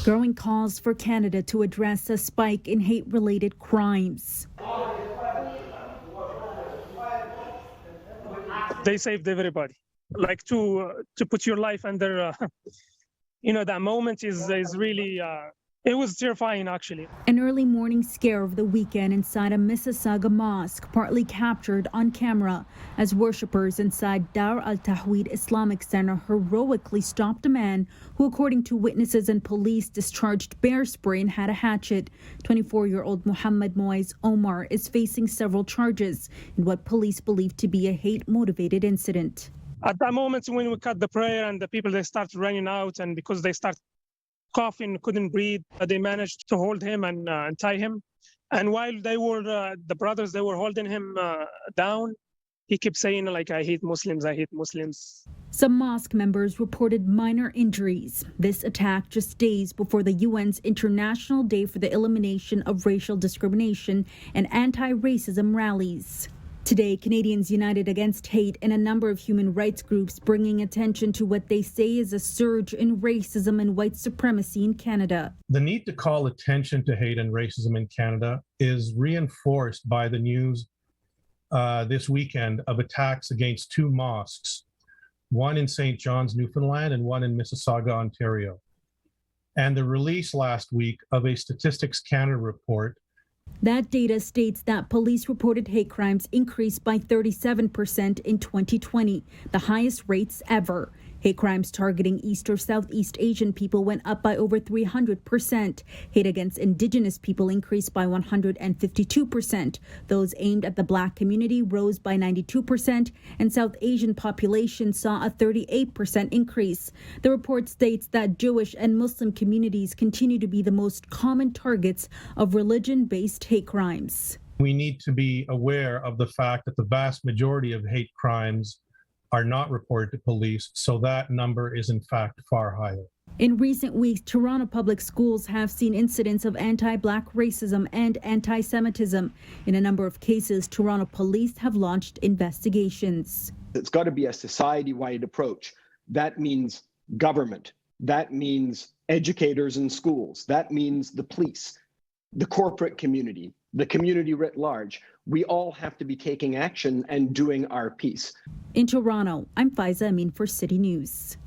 growing calls for Canada to address a spike in hate-related crimes. They saved everybody. Like to put your life under, that moment is really. It was terrifying, actually. An early morning scare of the weekend inside a Mississauga mosque, partly captured on camera as worshippers inside Dar al-Tahweed Islamic Center heroically stopped a man who, according to witnesses and police, discharged bear spray and had a hatchet. 24-year-old Muhammad Moise Omar is facing several charges in what police believe to be a hate-motivated incident. At that moment when we cut the prayer and the people, they start running out, and because they start coughing, couldn't breathe, they managed to hold him and tie him. And while they were, the brothers, they were holding him down, he kept saying, like, I hate Muslims, I hate Muslims. Some mosque members reported minor injuries. This attack just days before the UN's International Day for the Elimination of Racial Discrimination and Anti-Racism rallies. Today, Canadians united against hate and a number of human rights groups bringing attention to what they say is a surge in racism and white supremacy in Canada. The need to call attention to hate and racism in Canada is reinforced by the news this weekend of attacks against two mosques, one in St. John's, Newfoundland, and one in Mississauga, Ontario. And the release last week of a Statistics Canada report. That data states that police reported hate crimes increased by 37% in 2020, the highest rates ever. Hate crimes targeting East or Southeast Asian people went up by over 300%. Hate against Indigenous people increased by 152%. Those aimed at the Black community rose by 92%, and South Asian population saw a 38% increase. The report states that Jewish and Muslim communities continue to be the most common targets of religion-based hate crimes. We need to be aware of the fact that the vast majority of hate crimes are not reported to police, so that number is in fact far higher. In recent weeks, Toronto public schools have seen incidents of anti-Black racism and anti-Semitism. In a number of cases, Toronto police have launched investigations. It's got to be a society-wide approach. That means government. That means educators in schools. That means the police, the corporate community, the community writ large. We all have to be taking action and doing our piece. In Toronto, I'm Faiza Amin for City News.